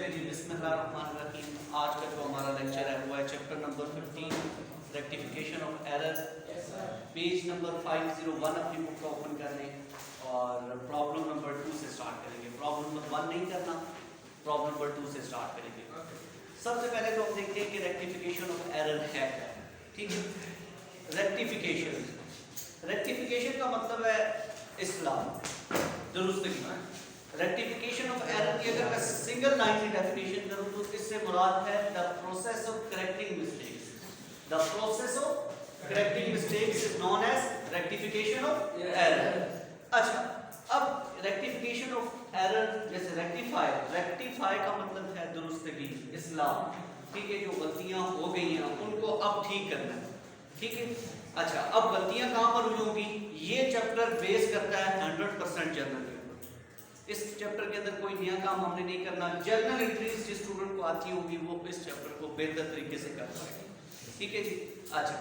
चले जी, बिस्मिल्लाहिर्रहमानिर्रहीम। आज का जो हमारा लेक्चर है वो है chapter number 15 rectification of error. Page number 501 अपनी बुक का ओपन कर लें और प्रॉब्लम नंबर 2 से स्टार्ट करेंगे। प्रॉब्लम नंबर 1 नहीं करना, प्रॉब्लम नंबर 2 से स्टार्ट करेंगे। सबसे पहले तो हम देखते हैं कि रेक्टिफिकेशन ऑफ एरर है क्या। ठीक है, रेक्टिफिकेशन का मतलब है इस्लाह, दुरुस्तगी। रेक्टिफिकेशन ऑफ एरर की अगर मैं सिंगल लाइन की डेफिनेशन करूं तो इससे मुराद है the process of correcting mistakes. The process of correcting mistakes is known as rectification of error. अच्छा, अब रेक्टिफिकेशन ऑफ एरर जैसे रेक्टिफाई का मतलब है दुरुस्तगी, इस्लाह। ठीक है, जो गलतियां हो गई हैं उनको अब ठीक करना है। ठीक है, अच्छा, अब गलतियां कहां पर हुई होंगी, ये चैप्टर बेस करता है 100% जर्नल। इस चैप्टर के अंदर कोई नया काम हमने नहीं करना। जर्नल एंट्रीज जिस स्टूडेंट को आती होगी वो इस चैप्टर को बेहतर तरीके से कर पाएंगे। ठीक है जी। अच्छा,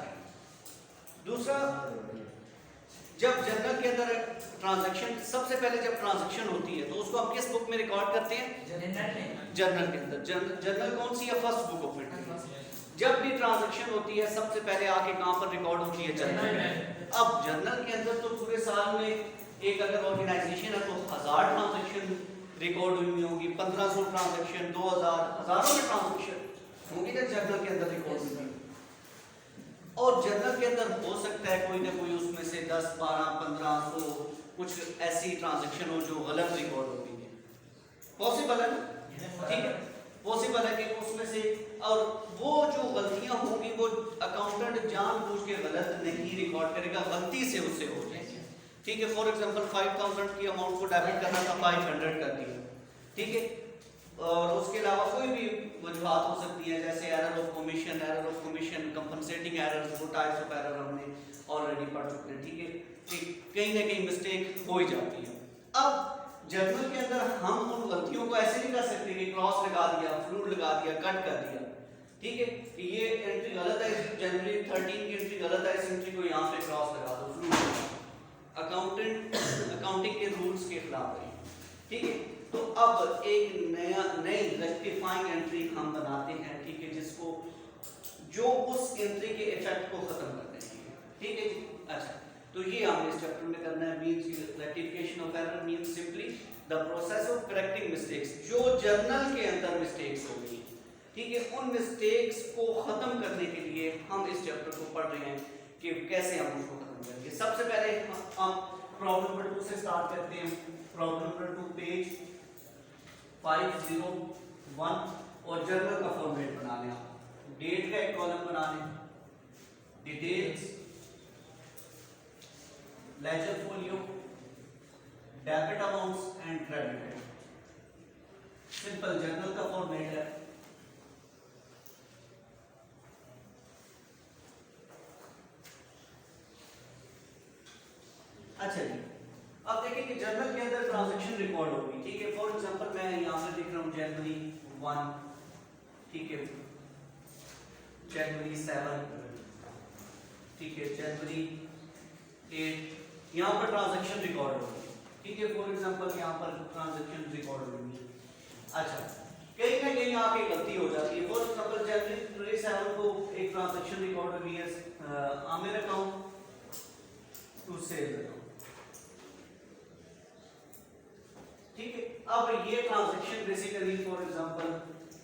दूसरा, जब जर्नल के अंदर ट्रांजैक्शन, सबसे पहले जब ट्रांजैक्शन होती है तो उसको हम किस बुक में रिकॉर्ड करते हैं? जर्नल के अंदर। जर्नल कौन सी है? First book of entry. जब भी ट्रांजैक्शन होती है सबसे पहले आके कहां पर रिकॉर्ड होती है? जर्नल में। अब जर्नल के अंदर तो पूरे साल में एक अगर ऑर्गेनाइजेशन है तो 1000 ट्रांजैक्शन रिकॉर्ड हुई होगी, 1500 ट्रांजैक्शन, 2000, हजारों में ट्रांजैक्शन होंगी ना जर्नल के अंदर रिकॉर्ड हुई। और जर्नल के अंदर हो सकता है कोई ना कोई उसमें से 10, 12, 1500 कुछ ऐसी ट्रांजैक्शन हो जो गलत रिकॉर्ड हो गई है। पॉसिबल है ना? ठीक है, पॉसिबल है कि उसमें से, और वो जो गलतियां होंगी वो अकाउंटेंट जानबूझ के गलत नहीं रिकॉर्ड करेगा, गलती से उससे हो जाएगी। ठीक है, फॉर एग्जांपल 5000 की अमाउंट को डेबिट करना था, 500 कर दिया। ठीक है, और उसके अलावा कोई भी वजूहात हो सकती है जैसे error of commission, compensating errors, वो टाइप्स ऑफ एरर हमने ऑलरेडी पढ़ चुके हैं। ठीक है, कहीं ना कहीं मिस्टेक हो ही जाती है। अब जर्नल के अंदर हम उन गलतियों को ऐसे नहीं कर सकते कि क्रॉस लगा दिया, फ्लूड लगा दिया, कट कर दिया। ठीक है, कि ये एंट्री गलत है, जनवरी 13 की एंट्री गलत है, इस एंट्री को यहाँ पे क्रॉस लगा दो, फ्लूड लगा दो। अकाउंटिंग के रूल्स के खिलाफ है। ठीक है, तो अब एक नई रेक्टिफाइंग एंट्री हम बनाते हैं। ठीक है, जिसको जो उस एंट्री के इफेक्ट को खत्म करने की है। ठीक है जी। अच्छा, तो ये हमने इस चैप्टर में करना है। Means rectification of error means simply the process of correcting mistakes, जो जर्नल के अंदर मिस्टेक्स हो गई। ठीक है, उन मिस्टेक्स को खत्म करने के लिए हम इस चैप्टर को पढ़ रहे हैं कि कैसे हम उसको खत्म करेंगे। सबसे पहले हम प्रॉब्लम नंबर 2 से स्टार्ट करते हैं। प्रॉब्लम नंबर 2 पेज 501 और जर्नल का फॉर्मेट बना लें। डेट का एक कॉलम बना लें, details, ledger folio, debit amounts and credit. Simple journal का फॉर्मेट है। अच्छा जी, अब देखिए कि जर्नल के अंदर ट्रांजैक्शन रिकॉर्ड होगी। ठीक है, फॉर एग्जांपल मैं यहां पे लिख रहा हूं जनवरी 1, ठीक है, जनवरी 7, ठीक है, जनवरी 8, यहां पर ट्रांजैक्शन रिकॉर्ड होगी। ठीक है, फॉर एग्जांपल यहां पर ट्रांजैक्शन रिकॉर्ड होगी। अच्छा, कहीं ना कहीं यहाँ पे गलती हो जाती है। फॉर एग्जांपल जनवरी 7 को एक ट्रांजैक्शन रिकॉर्ड हुई है Aamir account to sale account. ठीक है, अब ये ट्रांजैक्शन बेसिकली फॉर एग्जांपल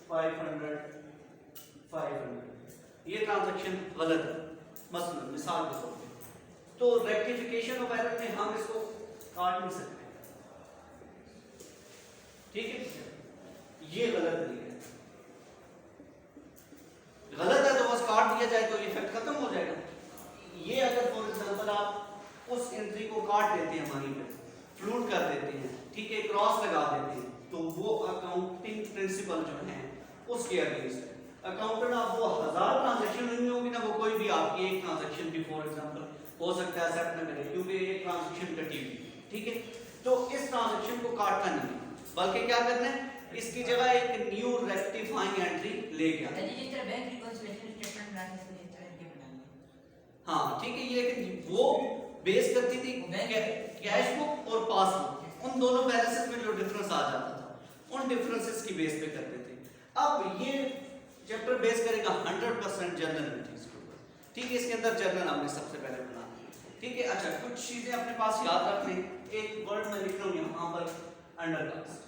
500 ये ट्रांजैक्शन गलत है, मसलन मिसाल के तौर पे। तो रेक्टिफिकेशन ऑफ एरर में हम इसको काट नहीं सकते। ठीक है, ये गलत नहीं है, गलत है तो बस काट दिया जाए तो इफेक्ट खत्म हो जाएगा। ये अगर फॉर एग्जांपल आप उस एंट्री को काट देते हैं, वहीं पे फ्लूट कर देते हैं, ठीक है, क्रॉस लगा देते हैं, तो वो अकाउंटिंग प्रिंसिपल जो है उसके अगेंस्ट है। अकाउंटेंट आप वो 1000 ट्रांजैक्शन हुई होगी ना, वो कोई भी आपकी एक ट्रांजैक्शन भी फॉर एग्जांपल हो सकता है एक्सेप्ट न करे क्योंकि एक ट्रांजैक्शन कटी हुई। ठीक है, तो इस ट्रांजैक्शन को काटना नहीं, बल्कि क्या करना है, इसकी जगह एक न्यू रेक्टिफाइंग एंट्री लेके आना। जिस तरह बैंक रिकॉन्सिलिएशन स्टेटमेंट बनाने से इस तरह की बनानी। हां, ठीक है, ये वो बेस करती थी कैश बुक और पासबुक, उन दोनों बैलेंसेस में जो डिफरेंस आ जाता था उन डिफरेंसेस की बेस पे करते थे। अब ये चैप्टर बेस करेगा 100% जर्नल एंट्रीज के ऊपर, ठीक है। इसके अंदर जर्नल हमने सबसे पहले बनाना है, ठीक है। अच्छा, कुछ चीजें अपने पास याद रखने, एक वर्ड मैं लिख रहा हूँ यहाँ पर अंडरकास्ट,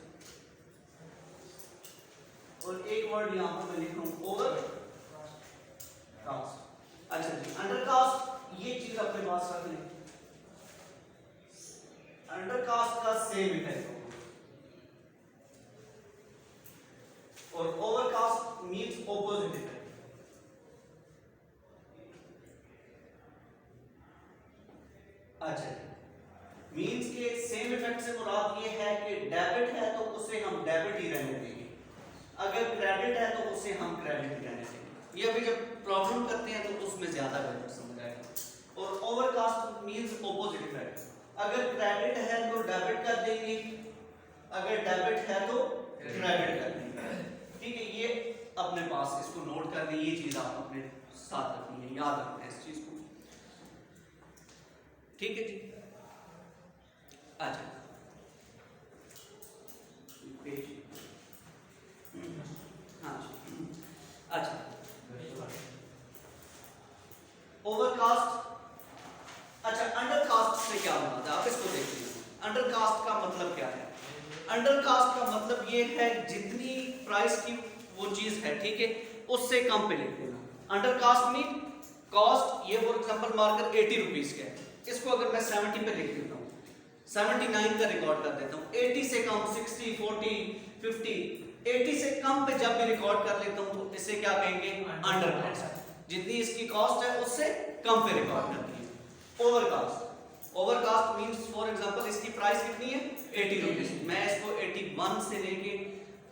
और एक वर्ड यहाँ पर मैं लिख रहा हूँ ओवर कास्ट। अच्छा जी, अंडरकास्ट ये चीज अपने पास रख लें, अंडरकास्ट का सेम इफेक्ट होगा, और ओवरकास्ट मींस ऑपोजिट इफेक्ट। अच्छा, मींस के सेम इफेक्ट से मुराद ये है कि डेबिट है तो उसे हम डेबिट ही रहने देंगे, अगर क्रेडिट है तो उसे हम क्रेडिट ही रहने देंगे। ये अभी जब प्रॉब्लम करते हैं तो उसमें ज्यादा बेहतर समझ आएगा। और ओवरकास्ट मींस ऑपोजिट इफेक्ट, अगर क्रेडिट है तो डेबिट कर देंगे, अगर डेबिट है तो क्रेडिट कर देंगे, ठीक है। ये अपने पास इसको नोट कर दें, ये चीज आप अपने साथ रखनी है, याद रखना है इस चीज को, ठीक है जी। अच्छा, हाँ जी, अच्छा, ओवरकास्ट। अच्छा, अंडरकास्ट से क्या मुराद है, आप इसको देखिए। अंडरकास्ट का मतलब क्या है? अंडरकास्ट का मतलब ये है जितनी प्राइस की वो चीज है, ठीक है, उससे कम पे लिख देना। अंडरकास्ट मीन कॉस्ट, ये फॉर एग्जांपल मार्कर 80 रुपीस का है, इसको अगर मैं 70 पे लिख देता हूँ, 79 का रिकॉर्ड कर देता हूँ, 80 से कम 60, 40, 50, 80 से कम पे जब भी रिकॉर्ड कर लेता हूँ तो इसे क्या कहेंगे? अंडरकास्ट। जितनी इसकी कॉस्ट है उससे कम पे रिकॉर्ड करती है। Overcast, overcast means for example इसकी प्राइस कितनी है? 80 रुपीस, मैं इसको 81 से लेके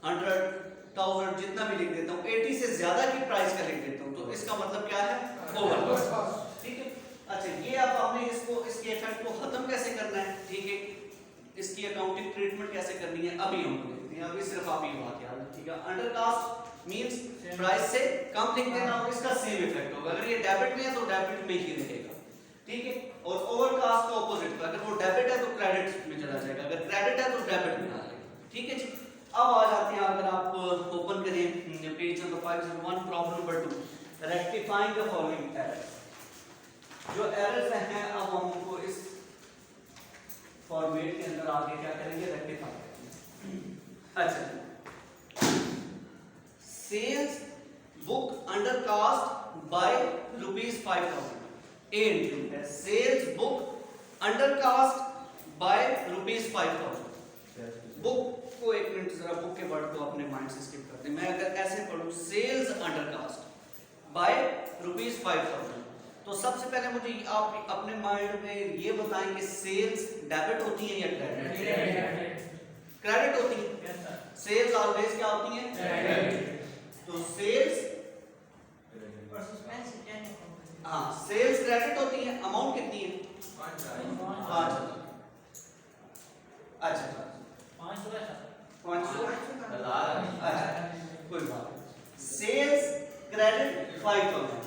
100,000 जितना भी लिख देता हूँ, 80 से ज्यादा की प्राइस का लिख देता हूँ, तो इसका मतलब क्या है? ओवरकास्ट, ठीक है। अच्छा, ये अब हमने इसको, इसके इफेक्ट को खत्म कैसे करना है, ठीक है, इसकी अकाउंटिंग ट्रीटमेंट कैसे करनी है, अभी हम देखते हैं। अभी सिर्फ आप ये बात याद रखिएगा, अंडरकास्ट मींस प्राइस से कम लिख देना और इसका सेम इफेक्ट होगा। अगर ये डेबिट में है तो डेबिट में ही रहेगा, ठीक है। और ओवरकास्ट का ऑपोजिट, अगर वो डेबिट है तो क्रेडिट में चला जाएगा, अगर क्रेडिट है तो डेबिट में आ जाएगा, ठीक है जी। अब आ जाते हैं, अगर आप ओपन करें page number 501, problem number 2, rectifying the following errors. जो एरर्स हैं अब हम उनको इस फॉर्मेट के अंदर आगे क्या करेंगे? रेक्टिफाई करेंगे। अच्छा, sales book undercast by ₹5,000, a entry है, sales book undercast by ₹5,000। Book को एक मिनट जरा बुक के वर्ड को अपने माइंड से स्किप कर दें। मैं अगर ऐसे पढ़ूं सेल्स अंडर कास्ट बाय ₹5,000, तो सबसे पहले मुझे आप अपने माइंड में ये बताएं कि सेल्स डेबिट होती है या क्रेडिट? क्रेडिट होती है। सेल्स ऑलवेज क्या होती है? क्रेडिट। तो सेल्स, हाँ, सेल्स क्रेडिट होती है। अमाउंट कितनी है? 5,000। अच्छा, 500, अच्छा, कोई बात नहीं। Sales credit 5,000।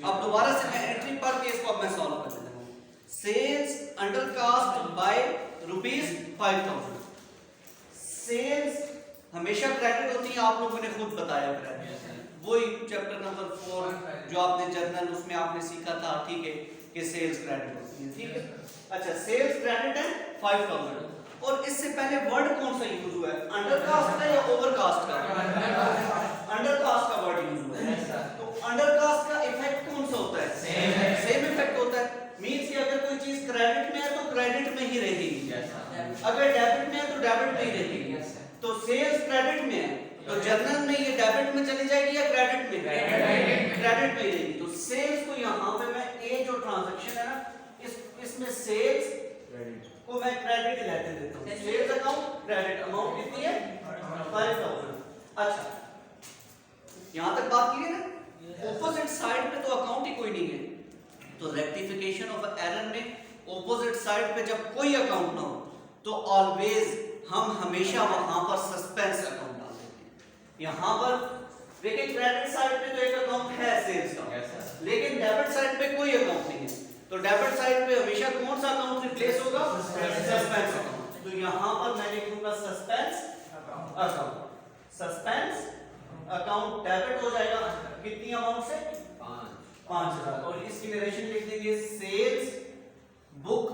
अब दोबारा से मैं एंट्री पढ़ के इसको अब मैं सॉल्व कर देता हूँ। Sales undercast by ₹5,000। Sales हमेशा क्रेडिट होती है, आप लोगों ने खुद बताया क्रेडिट, वही चैप्टर नंबर 4 जो आपने जर्नल उसमें आपने सीखा था, ठीक है, कि सेल्स क्रेडिट होती है, ठीक है। अच्छा, सेल्स क्रेडिट है 5,000, और इससे पहले वर्ड कौन सा यूज हुआ है? अंडर कास्ट का या ओवर कास्ट का? अंडर कास्ट का वर्ड यूज हुआ है। तो अंडर कास्ट का इफेक्ट कौन सा होता है? सेम इफेक्ट होता है। मींस कि अगर कोई चीज क्रेडिट में है तो क्रेडिट में ही रहेगी, अगर डेबिट में है तो डेबिट में ही रहेगी। तो सेल्स क्रेडिट में है तो जर्नल में ये डेबिट में चली जाएगी या क्रेडिट में? क्रेडिट में ही रहेगी। तो सेल्स को यहाँ पे मैं ए जो ट्रांजैक्शन है ना, इसमें सेल्स को मैं क्रेडिट लेते देता हूँ। सेल्स अकाउंट क्रेडिट, अमाउंट कितनी है? 5,000। अच्छा, यहाँ तक बात क्लियर है? ऑपोजिट साइड पे तो अकाउंट ही कोई नहीं है, तो रेक्टिफिकेशन ऑफ एरर में ऑपोजिट साइड पे जब कोई अकाउंट ना हो तो ऑलवेज हम हमेशा वहां पर सस्पेंस अकाउंट डाल देते हैं। यहाँ पर देखिए, क्रेडिट साइड पे तो एक अकाउंट है सेल्स का, लेकिन डेबिट साइड पे कोई अकाउंट नहीं है, तो डेबिट साइड पे हमेशा कौन सा अकाउंट रिप्लेस होगा? Suspense account. तो यहाँ पर मैं लिखूंगा suspense account. Suspense account debit हो जाएगा कितनी अमाउंट से 5,000 और इसकी नरेशन लिख देंगे sales book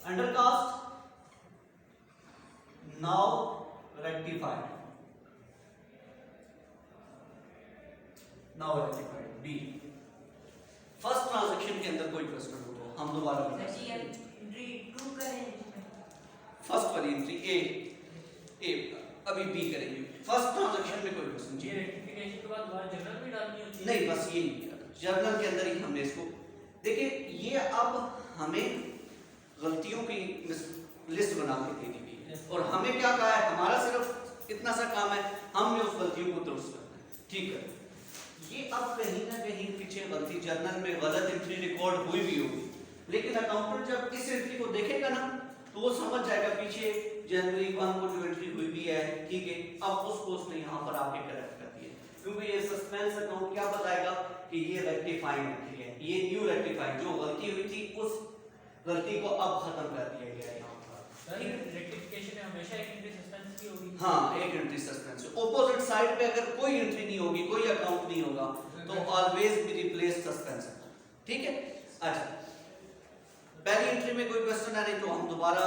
undercast now rectified B first transaction के अंदर कोई क्वेश्चन हो तो हम दोबारा सर जी एंट्री 2 करें इसमें फर्स्ट वाली एंट्री ए अभी बी करेंगे फर्स्ट ट्रांजैक्शन में कोई क्वेश्चन जी रेक्टिफिकेशन के बाद दोबारा जर्नल में डालनी होती है नहीं बस ये जर्नल के अंदर ही हमने इसको देखिए ये अब हमें गलतियों की लिस्ट बना के दे दी गई है और हमें क्या कहा है हमारा सिर्फ इतना सा काम है हमने उस गलतियों को दुरुस्त करना है ठीक है ये अब कहीं ना कहीं पीछे गलती जर्नल में गलत एंट्री रिकॉर्ड हुई भी होगी लेकिन अकाउंटेंट जब इस एंट्री को देखेगा ना तो वो समझ जाएगा पीछे जनवरी 1 को जो एंट्री हुई भी है ठीक है अब उसको उसने यहाँ पर आके करेक्ट कर दिया क्योंकि ये सस्पेंस अकाउंट क्या बताएगा कि ये रेक्टिफाइंग एंट्री है ये न्यू रेक्टिफाइंग जो गलती हुई थी उस गलती को अब खत्म कर दिया गया है यहाँ पर सर रेक्टिफिकेशन में हमेशा एक एंट्री सस्पेंस की होगी हाँ एक एंट्री सस्पेंस ऑपोजिट साइड पे अगर कोई एंट्री नहीं होगी कोई अकाउंट नहीं होगा तो ऑलवेज बी रिप्लेस सस्पेंस ठीक है अच्छा पहली एंट्री में कोई क्वेश्चन आ रही तो हम दोबारा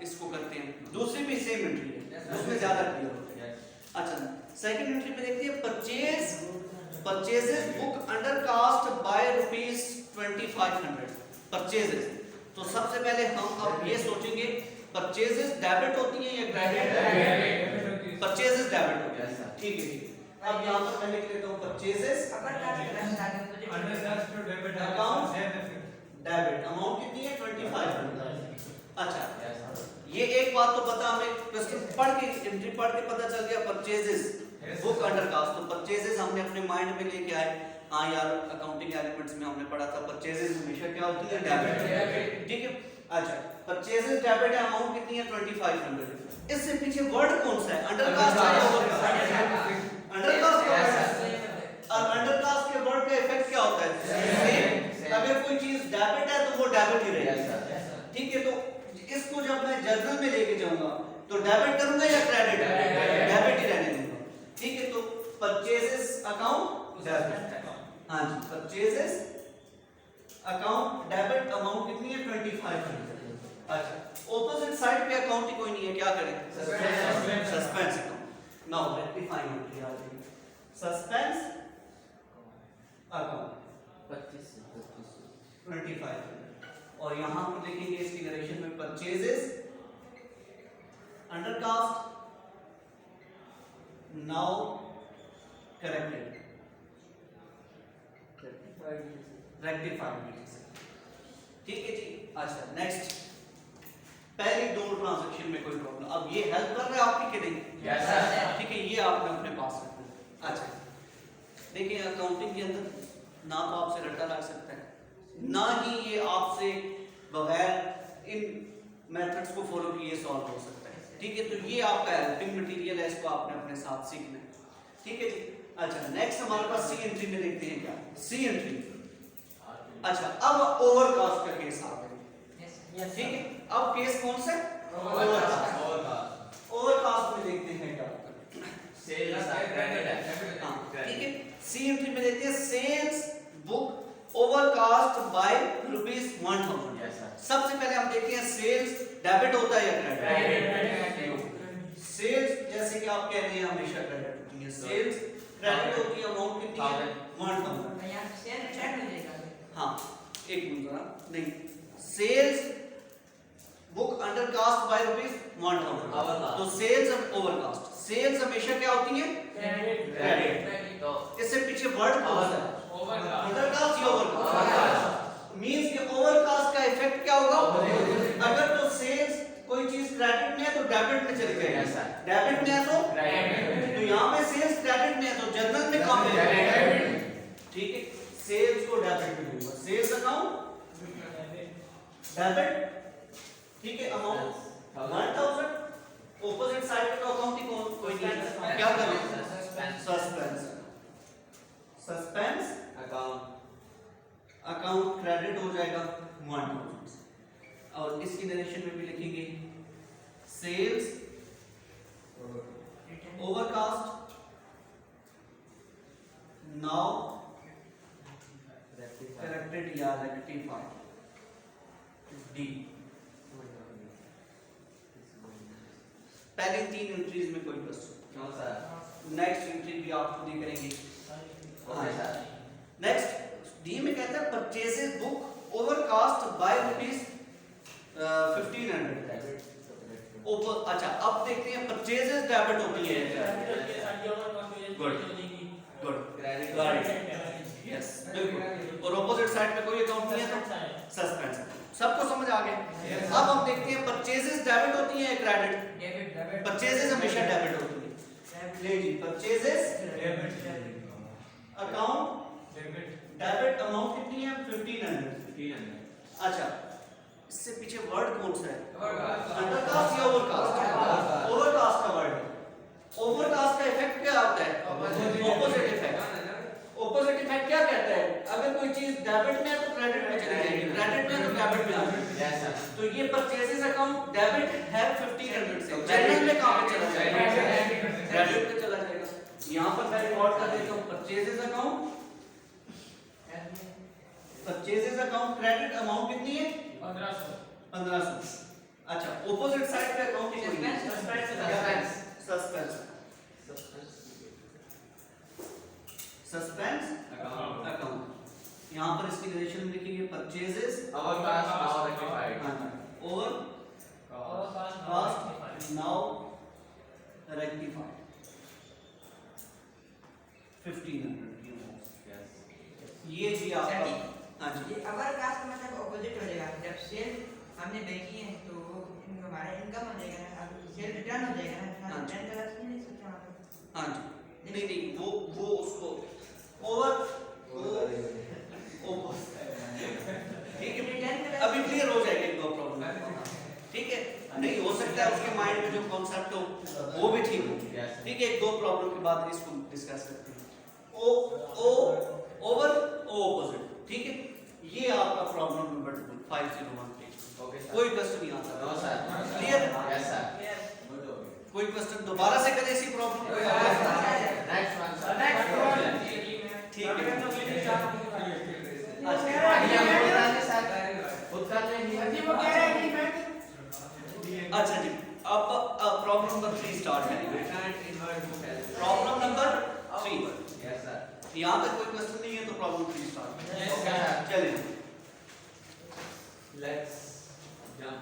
इसको करते हैं दूसरी भी सेम एंट्री है उसमें ज्यादा क्लियर होता है अच्छा सेकंड एंट्री में देखते हैं purchases book undercast by ₹2500 purchases तो सबसे पहले हम अब ये सोचेंगे परचेजेस डेबिट होती हैं या क्रेडिट परचेजेस डेबिट होती हैं ठीक है अब यहां पर मैं लिख लेता हूं परचेजेस अपर कास्ट बता दें मुझे undercast to debit account debit amount कितनी है 2500 अच्छा ये एक बात तो पता हमें क्वेश्चन पढ़ के एंट्री पढ़ के पता चल गया परचेजेस बुक अंडर कास्ट तो परचेजेस हमने अपने माइंड में लेके आए हाँ यार अकाउंटिंग एलिमेंट्स में हमने पढ़ा था परचेजेस हमेशा क्या होती है डेबिट ठीक है अच्छा परचेजेस डेबिट है अमाउंट कितनी है 2500 इससे पीछे वर्ड कौन सा है अंडर कास्ट है या ओवर कास्ट अंडर कास्ट और अंडर कास्ट के वर्ड का इफेक्ट क्या होता है सेम अगर कोई चीज डेबिट है तो वो डेबिट ही रहेगी ठीक है तो इसको जब मैं जर्नल में लेके जाऊंगा तो डेबिट करूंगा या क्रेडिट डेबिट ही रहने दूंगा ठीक है तो परचेजेस अकाउंट डेबिट हाँ जी परचेजेस अकाउंट डेबिट अमाउंट कितनी है 2500 अच्छा ऑपोजिट साइड पे अकाउंट ही कोई नहीं है क्या करें suspense account now rectifying entry आ गई सस्पेंस अकाउंट 2500 और यहां पर देखेंगे इसकी नरेशन में purchases undercast now corrected rectified ठीक है जी अच्छा नेक्स्ट पहली दो ट्रांजैक्शन में कोई प्रॉब्लम अब ये हेल्प कर रहा है आपकी कि नहीं यस सर ठीक है ये आपने अपने पास रखना अच्छा देखिए अकाउंटिंग के अंदर ना तो आपसे रट्टा लग सकता है ना ही ये आपसे बगैर इन मेथड्स को फॉलो किए सॉल्व हो सकता है ठीक है तो ये आपका हेल्पिंग मटेरियल है इसको आपने अपने साथ सीखना है ठीक है जी अच्छा नेक्स्ट हमारे पास सी एंट्री में देखते हैं क्या सी एंट्री अच्छा अब ओवरकास्ट का केस आ गया यस ठीक है अब केस कौन सा ओवरकास्ट में देखते हैं क्या सेल्स क्रेडिट है हाँ ठीक है सी एंट्री में देखते हैं sales book overcast by ₹1000 yes sir सबसे पहले हम देखते हैं सेल्स डेबिट होता है या क्रेडिट सेल्स जैसे कि आप कह रहे हैं हमेशा क्रेडिट होती है सेल्स क्रेडिट होती है अमाउंट कितनी है 1000 यहाँ शेयर चेक हो जाएगा हाँ एक मिनट जरा नहीं sales book undercast by ₹1000 तो सेल्स ओवरकास्ट सेल्स हमेशा क्या होती है क्रेडिट तो इससे पीछे वर्ड कौन सा है अंडर कास्ट या ओवरकास्ट मींस कि ओवरकास्ट का इफेक्ट क्या होगा अगर तो सेल्स कोई चीज क्रेडिट में है तो डेबिट में चली जाएगी डेबिट में है तो यहाँ पे सेल्स क्रेडिट में है तो जनरल में कम है ठीक है सेल्स को डेबिट में होगा सेल्स अकाउंट डेबिट ठीक है अमाउंट 1000 ऑपोजिट साइड का अकाउंट ही कोई नहीं है क्या करें सस्पेंस सस्पेंस अकाउंट क्रेडिट हो जाएगा 1000 और इसकी नरेशन में भी लिखेंगे सेल्स पहले 3 एंट्रीज में कोई question? No sir. Next entry भी आप खुद ही करेंगे। Okay sir. नेक्स्ट डी में कहता है परचेजेस बुक ओवरकास्ट बाय ₹1500। ऊपर अच्छा, अब देखते हैं परचेजेस डेबिट होती है। गुड गुड क्रेडिट, यस बिल्कुल। और ऑपोजिट साइड पे कोई अकाउंट नहीं है तो सस्पेंस। सबको समझ आ गया? अब हम देखते हैं परचेजेस डेबिट होती है क्रेडिट? डेबिट परचेजेस हमेशा डेबिट होती है। ले जी, परचेजेस अकाउंट डेबिट अमाउंट कितनी है? 1500। अच्छा, इससे पीछे वर्ड कौन सा है? अंडरकास्ट या ओवरकास्ट? ओवरकास्ट का वर्ड है। ओवरकास्ट का इफेक्ट क्या आता है? Opposite effect. ऑपोजिट इफेक्ट क्या कहता है? अगर कोई चीज डेबिट में है तो क्रेडिट में चली जाएगी, क्रेडिट में है तो डेबिट में आ जाएगी। Yes sir. तो ये परचेजेस अकाउंट डेबिट है 1500 से, जनरल में कहां पे चला जाएगा? क्रेडिट पे चला जाएगा। यहां पर मैं रिकॉर्ड कर देता हूं purchases account. Purchases account credit amount कितनी है? 1500। अच्छा, ऑपोजिट साइड पे अकाउंट ही कोई नहीं। Suspense suspense account. यहां पर इसकी डायरेक्शन लिखिए purchases overcast now rectified. Overcast now rectified 1500 की अमाउंट। ये जी आपका, हाँ जी, ये अवर कास्ट का मतलब ऑपोजिट हो जाएगा। जब सेल हमने बेची है तो हमारा इनकम हो जाएगा ना, अब सेल रिटर्न हो जाएगा ना। हाँ जी। रिटर्न का रास्ता नहीं सोचा मतलब। हाँ जी। नहीं नहीं, वो उसको ओवर ठीक है, रिटर्न का अभी क्लियर हो जाएगा नो प्रॉब्लम। ठीक है, नहीं हो सकता है उसके माइंड में जो कॉन्सेप्ट हो वो भी ठीक हो। ठीक है, एक दो प्रॉब्लम के बाद इसको डिस्कस करते हैं। ओ ओवर ओ ऑपोजिट। ठीक है, ये आपका प्रॉब्लम नंबर 501 पे। Okay sir. कोई क्वेश्चन नहीं आता? No sir. Clear? Yes sir. कोई क्वेश्चन दोबारा से करें इसी प्रॉब्लम को? Next one sir. ठीक है। आगे हम बोल रहे हैं सर, खुद कर लेंगे। अच्छा जी, अब प्रॉब्लम नंबर 3 स्टार्ट करेंगे। Problem number 3। Yes sir. यहाँ तक कोई क्वेश्चन नहीं है तो प्रॉब्लम 3 स्टार्ट। Okay sir. चलिए, लेट्स जंप।